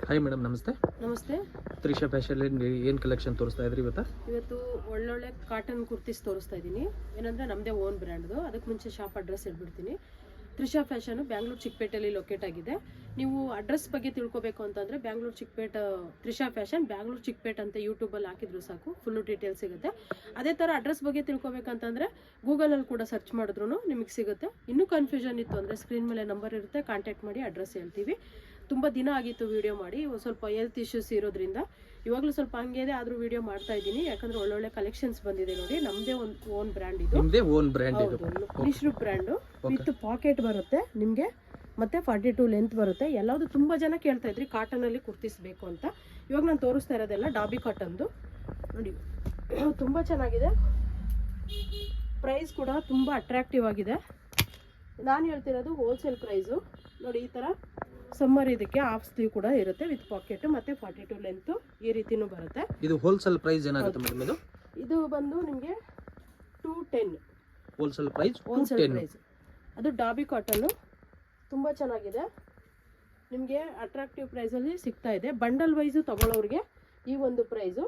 Hi madam, ನಮಸ್ತೆ. ನಮಸ್ತೆ. Trisha fashion ಏನು ಕಲೆಕ್ಷನ್ ತೋರಿಸ್ತಾ ಇದ್ರಿ ಇವತ್ತು ಒಳ್ಳೊಳ್ಳೆ ಕಾಟನ್ ಕುರ್ತೀಸ್ ತೋರಿಸ್ತಾ ಇದ್ದೀನಿ. ಏನಂದರೆ ನಮ್ಮದೇ ಓನ್ ಬ್ರ್ಯಾಂಡ್ದು. ಅದಕ್ಕೆ ಮುಂಚೆ ಶಾಪ್ ಅಡ್ರೆಸ್ ಹೇಳ್ಬಿಡ್ತೀನಿ. ತ್ರಿಷಾ ಫ್ಯಾಷನು ಬ್ಯಾಂಗ್ಳೂರು ಚಿಕ್ಕಪೇಟೆಯಲ್ಲಿ ಲೊಕೇಟ್ ಆಗಿದೆ. ನೀವು ಅಡ್ರೆಸ್ ಬಗ್ಗೆ ತಿಳ್ಕೊಬೇಕು ಅಂತಂದರೆ ಬ್ಯಾಂಗ್ಳೂರು ಚಿಕ್ಕಪೇಟೆ ತ್ರಿಷಾ ಫ್ಯಾಷನ್ ಬ್ಯಾಂಗ್ಳೂರು ಚಿಕ್ಕಪೇಟೆ ಅಂತ ಯೂಟ್ಯೂಬಲ್ಲಿ ಹಾಕಿದ್ರು ಸಾಕು, ಫುಲ್ಲು ಡೀಟೇಲ್ಸ್ ಸಿಗುತ್ತೆ. ಅದೇ ಥರ ಅಡ್ರೆಸ್ ಬಗ್ಗೆ ತಿಳ್ಕೊಬೇಕಂತಂದರೆ ಗೂಗಲಲ್ಲಿ ಕೂಡ ಸರ್ಚ್ ಮಾಡಿದ್ರು ನಿಮಗೆ ಸಿಗುತ್ತೆ. ಇನ್ನೂ ಕನ್ಫ್ಯೂಷನ್ ಇತ್ತು ಅಂದರೆ ಸ್ಕ್ರೀನ್ ಮೇಲೆ ನಂಬರ್ ಇರುತ್ತೆ, ಕಾಂಟ್ಯಾಕ್ಟ್ ಮಾಡಿ ಅಡ್ರೆಸ್ ಹೇಳ್ತೀವಿ. ತುಂಬ ದಿನ ಆಗಿತ್ತು ವಿಡಿಯೋ ಮಾಡಿ, ಸ್ವಲ್ಪ ಹೆಲ್ತ್ ಇಶ್ಯೂಸ್ ಇರೋದ್ರಿಂದ ಇವಾಗಲೂ ಸ್ವಲ್ಪ ಹಂಗೆ ಇದೆ, ಆದರೂ ವಿಡಿಯೋ ಮಾಡ್ತಾ ಇದ್ದೀನಿ. ಯಾಕಂದರೆ ಒಳ್ಳೊಳ್ಳೆ ಕಲೆಕ್ಷನ್ಸ್ ಬಂದಿದೆ ನೋಡಿ. ನಮ್ಮದೇ ಒಂದು ಓನ್ ಬ್ರ್ಯಾಂಡ್ ಇದು, ನಿಶ್ರೂ ಬ್ರ್ಯಾಂಡು. ವಿತ್ ಪಾಕೆಟ್ ಬರುತ್ತೆ ನಿಮಗೆ, ಮತ್ತು 42 ಲೆಂತ್ ಬರುತ್ತೆ. ಎಲ್ಲದು ತುಂಬ ಜನ ಕೇಳ್ತಾ ಇದ್ರಿ ಕಾಟನಲ್ಲಿ ಕುರ್ತಿಸ್ಬೇಕು ಅಂತ. ಇವಾಗ ನಾನು ತೋರಿಸ್ತಾ ಇರೋದೆಲ್ಲ ಡಾಬಿ ಕಾಟನ್ದು ನೋಡಿ, ತುಂಬ ಚೆನ್ನಾಗಿದೆ. ಪ್ರೈಸ್ ಕೂಡ ತುಂಬ ಅಟ್ರಾಕ್ಟಿವ್ ಆಗಿದೆ. ನಾನು ಹೇಳ್ತಿರೋದು ಹೋಲ್ಸೇಲ್ ಪ್ರೈಸು ನೋಡಿ. ಈ ಥರ ಸಮ್ಮರ್ ಇದಕ್ಕೆ ಹಾಫ್ ಸ್ಲೀವ್ ಕೂಡ ಇರುತ್ತೆ ವಿತ್ ಪಾಕೆಟ್, ಮತ್ತೆ 42 ಲೆಂತ್ ಈ ರೀತಿನೂ ಬರುತ್ತೆ. ಇದು ಹೋಲ್ಸೇಲ್ ಪ್ರೈಸ್ ಏನಾಗುತ್ತೆ ಮೇಡಮ್? ಇದು ಬಂದು ನಿಮಗೆ 210 ಹೋಲ್ಸೇಲ್ ಪ್ರೈಸ್. ಅದು ಡಾಬಿ ಕಾಟನ್ನು ತುಂಬ ಚೆನ್ನಾಗಿದೆ, ನಿಮಗೆ ಅಟ್ರಾಕ್ಟಿವ್ ಪ್ರೈಸಲ್ಲಿ ಸಿಗ್ತಾ ಇದೆ. ಬಂಡಲ್ ವೈಸು ತಗೊಳ್ಳೋರಿಗೆ ಈ ಒಂದು ಪ್ರೈಸು.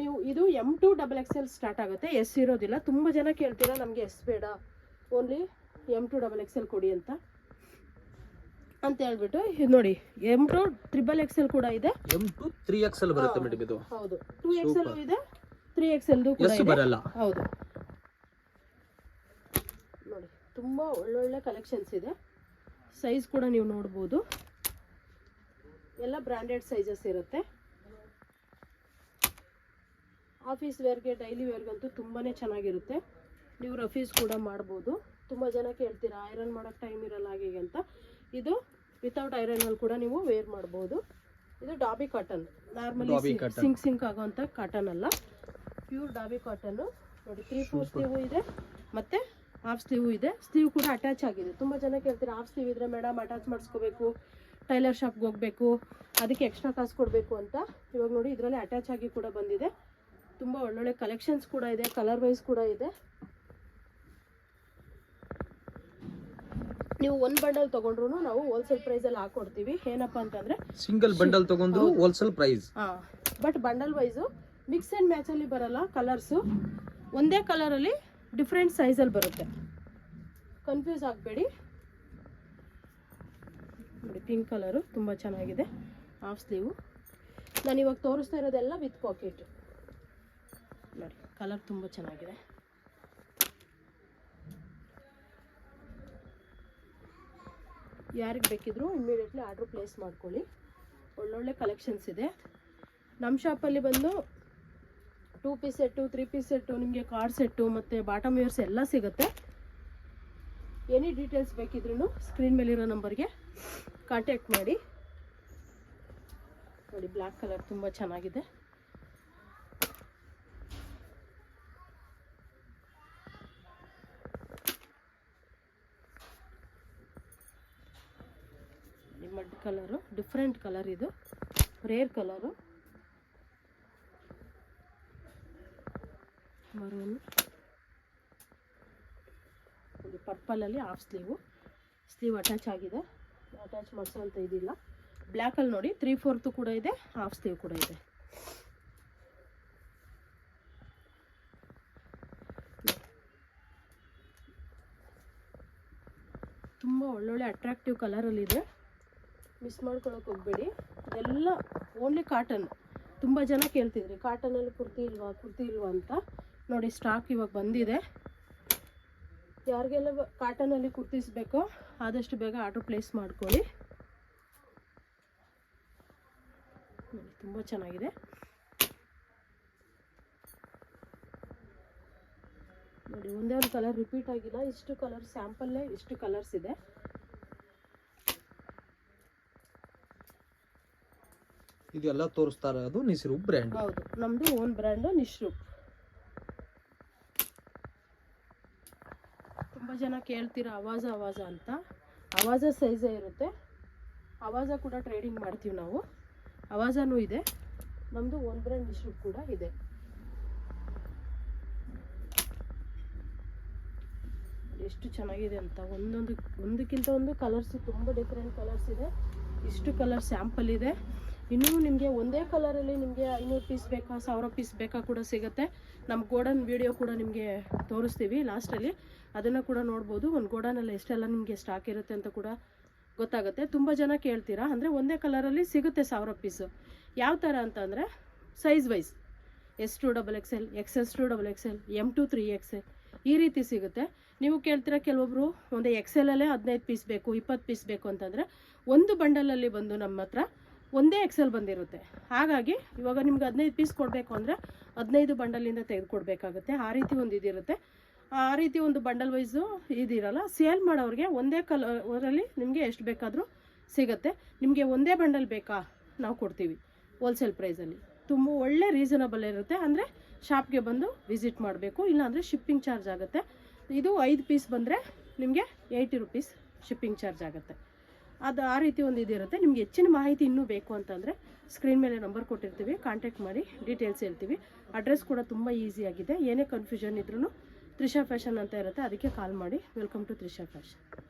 ನೀವು ಇದು M2 XXL ಸ್ಟಾರ್ಟ್ ಆಗುತ್ತೆ, ಎಸ್ ಇರೋದಿಲ್ಲ. ತುಂಬ ಜನ ಕೇಳ್ತೀರಾ ನಮಗೆ ಎಸ್ ಬೇಡ, ಓನ್ಲಿ M2 XXL ಕೊಡಿ ಅಂತ ಹೇಳ್ಬಿಟ್ಟು ಇದು ನೋಡಿ. M2 XXL ಕೂಡ ಇದೆ. M2 3XL ಬರುತ್ತೆ ಮೇಡಮ್ ಇದು. ಹೌದು, 2XL ಇದೆ, 3XL ಕೂಡ ಇದೆ. ಹೌದು ನೋಡಿ, ತುಂಬ ಒಳ್ಳೊಳ್ಳೆ ಕಲೆಕ್ಷನ್ಸ್ ಇದೆ. ಸೈಜ್ ಕೂಡ ನೀವು ನೋಡ್ಬೋದು, ಎಲ್ಲ ಬ್ರ್ಯಾಂಡೆಡ್ ಸೈಜಸ್ ಇರುತ್ತೆ. ಆಫೀಸ್ ವೇರ್ಗೆ, ಡೈಲಿ ವೇರ್ಗಂತೂ ತುಂಬಾ ಚೆನ್ನಾಗಿರುತ್ತೆ. ನೀವು ರಫೀಸ್ ಕೂಡ ಮಾಡ್ಬೋದು. ತುಂಬ ಜನ ಕೇಳ್ತೀರಾ ಐರನ್ ಮಾಡೋಕ್ಕೆ ಟೈಮ್ ಇರಲ್ಲ ಹಾಗೆ ಅಂತ. ಇದು ವಿತೌಟ್ ಐರನಲ್ಲಿ ಕೂಡ ನೀವು ವೇರ್ ಮಾಡ್ಬೋದು. ಇದು ಡಾಬಿ ಕಾಟನ್, ನಾರ್ಮಲಿ ಸಿಂಕ್ ಆಗೋವಂಥ ಕಾಟನ್ ಅಲ್ಲ, ಪ್ಯೂರ್ ಡಾಬಿ ಕಾಟನ್ನು ನೋಡಿ. 3/4 ಸ್ಲೀವ್ ಇದೆ, ಮತ್ತು ಹಾಫ್ ಸ್ಲೀವ್ ಇದೆ. ಸ್ಲೀವ್ ಕೂಡ ಅಟ್ಯಾಚ್ ಆಗಿದೆ. ತುಂಬ ಜನ ಕೇಳ್ತೀರಾ ಹಾಫ್ ಸ್ಲೀವ್ ಇದ್ರೆ ಮೇಡಮ್ ಅಟ್ಯಾಚ್ ಮಾಡಿಸ್ಕೋಬೇಕು, ಟೈಲರ್ ಶಾಪ್ಗೆ ಹೋಗಬೇಕು, ಅದಕ್ಕೆ ಎಕ್ಸ್ಟ್ರಾ ಕಾಸು ಕೊಡಬೇಕು ಅಂತ. ಇವಾಗ ನೋಡಿ ಇದರಲ್ಲಿ ಅಟ್ಯಾಚ್ ಆಗಿ ಕೂಡ ಬಂದಿದೆ. ತುಂಬ ಒಳ್ಳೊಳ್ಳೆ ಕಲೆಕ್ಷನ್ಸ್ ಕೂಡ ಇದೆ, ಕಲರ್ ವೈಸ್ ಕೂಡ ಇದೆ. ನೀವು ಒಂದು ಬಂಡಲ್ ತಗೊಂಡ್ರು ನಾವು ಹೋಲ್ಸೇಲ್ ಪ್ರೈಸಲ್ಲಿ ಹಾಕೊಡ್ತೀವಿ. ಏನಪ್ಪ ಅಂತಂದರೆ ಸಿಂಗಲ್ ಬಂಡಲ್ ತಗೊಂಡ್ರು wholesale price. But bundle wise mix and ಮ್ಯಾಚಲ್ಲಿ ಬರಲ್ಲ. ಕಲರ್ಸು ಒಂದೇ ಕಲರಲ್ಲಿ ಡಿಫ್ರೆಂಟ್ ಸೈಜಲ್ಲಿ ಬರುತ್ತೆ, ಕನ್ಫ್ಯೂಸ್ ಆಗಬೇಡಿ. ನೋಡಿ, ಪಿಂಕ್ ಕಲರು ತುಂಬ ಚೆನ್ನಾಗಿದೆ, ಹಾಫ್ ಸ್ಲೀವು. ನಾನು ಇವಾಗ ತೋರಿಸ್ತಾ ಇರೋದೆಲ್ಲ ವಿತ್ ಪಾಕೆಟ್ ನೋಡಿ. ಕಲರ್ ತುಂಬ ಚೆನ್ನಾಗಿದೆ. ಯಾರಿಗೆ ಬೇಕಿದ್ರು ಇಮ್ಮಿಡಿಯೇಟ್ಲಿ ಆರ್ಡ್ರ್ ಪ್ಲೇಸ್ ಮಾಡ್ಕೊಳ್ಳಿ. ಒಳ್ಳೊಳ್ಳೆ ಕಲೆಕ್ಷನ್ಸ್ ಇದೆ ನಮ್ಮ ಶಾಪಲ್ಲಿ. ಬಂದು 2 ಪೀಸ್ ಸೆಟ್ಟು, 3 ಪೀಸ್ ಸೆಟ್ಟು, ನಿಮಗೆ ಕಾರ್ಡ್ ಸೆಟ್ಟು ಮತ್ತು ಬಾಟಮ್ ವೇರ್ಸ್ ಎಲ್ಲ ಸಿಗುತ್ತೆ. ಎನಿ ಡೀಟೇಲ್ಸ್ ಬೇಕಿದ್ರೂ ಸ್ಕ್ರೀನ್ ಮೇಲಿರೋ ನಂಬರ್ಗೆ ಕಾಂಟ್ಯಾಕ್ಟ್ ಮಾಡಿ. ನೋಡಿ, ಬ್ಲ್ಯಾಕ್ ಕಲರ್ ತುಂಬ ಚೆನ್ನಾಗಿದೆ. ಮಡ್ ಕಲರು, ಡಿಫ್ರೆಂಟ್ ಕಲರ್, ಇದು ರೇರ್ ಕಲರು. ಮರೂನ್, ಇದು ಪರ್ಪಲಲ್ಲಿ ಹಾಫ್ ಸ್ಲೀವ್ ಅಟ್ಯಾಚ್ ಆಗಿದೆ, ಅಟ್ಯಾಚ್ ಮಾಡಿಸೋಂಥ ಇದಿಲ್ಲ. ಬ್ಲ್ಯಾಕಲ್ಲಿ ನೋಡಿ 3/4 ಕೂಡ ಇದೆ, ಹಾಫ್ ಸ್ಲೀವ್ ಕೂಡ ಇದೆ. ತುಂಬ ಒಳ್ಳೊಳ್ಳೆ ಅಟ್ರಾಕ್ಟಿವ್ ಕಲರಲ್ಲಿದೆ, ಮಿಸ್ ಮಾಡ್ಕೊಳಕ್ಕೆ ಹೋಗಬೇಡಿ. ಇದೆಲ್ಲ ಓನ್ಲಿ ಕಾಟನ್. ತುಂಬ ಜನ ಕೇಳ್ತಿದ್ರಿ ಕಾಟನಲ್ಲಿ ಕುರ್ತಿ ಇಲ್ವಾ ಅಂತ. ನೋಡಿ, ಸ್ಟಾಕ್ ಇವಾಗ ಬಂದಿದೆ. ಯಾರಿಗೆಲ್ಲ ಕಾಟನಲ್ಲಿ ಕುರ್ತಿಸ್ಬೇಕೋ ಆದಷ್ಟು ಬೇಗ ಆರ್ಡ್ರ್ ಪ್ಲೇಸ್ ಮಾಡ್ಕೊಳ್ಳಿ. ನೋಡಿ, ತುಂಬ ಚೆನ್ನಾಗಿದೆ. ನೋಡಿ, ಒಂದೇ ಒಂದು ಕಲರ್ ರಿಪೀಟ್ ಆಗಿಲ್ಲ, ಇಷ್ಟು ಕಲರ್ ಸ್ಯಾಂಪಲ್ಲೇ ಇಷ್ಟು ಕಲರ್ಸ್ ಇದೆ. ಇದೆಲ್ಲ ತೋರಿಸ್ತಾ ಇರೋದು ನಿಶ್ರೂ ಬ್ರ್ಯಾಂಡ್. ಹೌದು, ನಮ್ಮದು ಓನ್ ಬ್ರ್ಯಾಂಡು ನಿಶ್ರೂ. ತುಂಬ ಜನ ಕೇಳ್ತೀರಾ ಅವಾಜ ಅಂತ. ಅವಾಜ ಸೈಜೇ ಇರುತ್ತೆ, ಅವಾಜ ಕೂಡ ಟ್ರೇಡಿಂಗ್ ಮಾಡ್ತೀವಿ ನಾವು. ಅವಾಜನೂ ಇದೆ, ನಮ್ಮದು ಓನ್ ಬ್ರ್ಯಾಂಡ್ ನಿಶ್ರೂ ಕೂಡ ಇದೆ. ಎಷ್ಟು ಚೆನ್ನಾಗಿದೆ ಅಂತ. ಒಂದಕ್ಕಿಂತ ಒಂದು ಕಲರ್ಸ್ ತುಂಬ ಡಿಫ್ರೆಂಟ್ ಕಲರ್ಸ್ ಇದೆ. ಇಷ್ಟು ಕಲರ್ ಸ್ಯಾಂಪಲ್ ಇದೆ. ಇನ್ನೂ ನಿಮಗೆ ಒಂದೇ ಕಲರಲ್ಲಿ ನಿಮಗೆ 500 ಪೀಸ್ ಬೇಕಾ 1000 ಪೀಸ್ ಬೇಕಾ ಕೂಡ ಸಿಗುತ್ತೆ. ನಮ್ಮ ಗೋಡನ್ ವಿಡಿಯೋ ಕೂಡ ನಿಮಗೆ ತೋರಿಸ್ತೀವಿ ಲಾಸ್ಟಲ್ಲಿ, ಅದನ್ನು ಕೂಡ ನೋಡ್ಬೋದು. ಒಂದು ಗೋಡನಲ್ಲಿ ಎಷ್ಟೆಲ್ಲ ನಿಮಗೆ ಸ್ಟಾಕ್ ಇರುತ್ತೆ ಅಂತ ಕೂಡ ಗೊತ್ತಾಗುತ್ತೆ. ತುಂಬ ಜನ ಕೇಳ್ತೀರಾ, ಅಂದರೆ ಒಂದೇ ಕಲರಲ್ಲಿ ಸಿಗುತ್ತೆ 1000 ಪೀಸು. ಯಾವ ಥರ ಅಂತಂದರೆ size wise S2 XXL, XS2 XXL, M2 3XL ಈ ರೀತಿ ಸಿಗುತ್ತೆ. ನೀವು ಕೇಳ್ತೀರಾ ಕೆಲವೊಬ್ರು ಒಂದು XL-ಅಲ್ಲೇ 15 ಪೀಸ್ ಬೇಕು 20 ಪೀಸ್ ಬೇಕು ಅಂತಂದರೆ ಒಂದು ಬಂಡಲಲ್ಲಿ ಬಂದು ನಮ್ಮ ಹತ್ರ ಒಂದೇ XL ಬಂದಿರುತ್ತೆ. ಹಾಗಾಗಿ ಇವಾಗ ನಿಮ್ಗೆ 15 ಪೀಸ್ ಕೊಡಬೇಕು ಅಂದರೆ 15 ಬಂಡಲಿಂದ ತೆಗೆದುಕೊಡ್ಬೇಕಾಗುತ್ತೆ. ಆ ರೀತಿ ಒಂದು ಇದಿರುತ್ತೆ. ಆ ರೀತಿ ಒಂದು ಬಂಡಲ್ ವೈಸು ಇದಿರಲ್ಲ. ಸೇಲ್ ಮಾಡೋರಿಗೆ ಒಂದೇ ಕಲರಲ್ಲಿ ನಿಮಗೆ ಎಷ್ಟು ಬೇಕಾದರೂ ಸಿಗುತ್ತೆ. ನಿಮಗೆ ಒಂದೇ ಬಂಡಲ್ ಬೇಕಾ ನಾವು ಕೊಡ್ತೀವಿ ಹೋಲ್ಸೇಲ್ ಪ್ರೈಸಲ್ಲಿ. ತುಂಬ ಒಳ್ಳೆ ರೀಸನಬಲ್ ಇರುತ್ತೆ. ಅಂದರೆ ಶಾಪ್ಗೆ ಬಂದು ವಿಸಿಟ್ ಮಾಡಬೇಕು, ಇಲ್ಲಾಂದರೆ ಶಿಪ್ಪಿಂಗ್ ಚಾರ್ಜ್ ಆಗುತ್ತೆ. ಇದು 5 ಪೀಸ್ ಬಂದರೆ ನಿಮಗೆ 80 ರುಪೀಸ್ ಶಿಪ್ಪಿಂಗ್ ಚಾರ್ಜ್ ಆಗುತ್ತೆ. ಅದು ಆ ರೀತಿ ಒಂದು ಇದಿರುತ್ತೆ. ನಿಮ್ಗೆ ಹೆಚ್ಚಿನ ಮಾಹಿತಿ ಇನ್ನೂ ಬೇಕು ಅಂತಂದರೆ ಸ್ಕ್ರೀನ್ ಮೇಲೆ ನಂಬರ್ ಕೊಟ್ಟಿರ್ತೀವಿ, ಕಾಂಟ್ಯಾಕ್ಟ್ ಮಾಡಿ ಡೀಟೇಲ್ಸ್ ಹೇಳ್ತೀವಿ. ಅಡ್ರೆಸ್ ಕೂಡ ತುಂಬ ಈಸಿಯಾಗಿದೆ. ಏನೇ ಕನ್ಫ್ಯೂಷನ್ ಇದ್ರೂ ತ್ರಿಷಾ ಫ್ಯಾಷನ್ ಅಂತ ಇರುತ್ತೆ, ಅದಕ್ಕೆ ಕಾಲ್ ಮಾಡಿ. Welcome to Trisha fashion.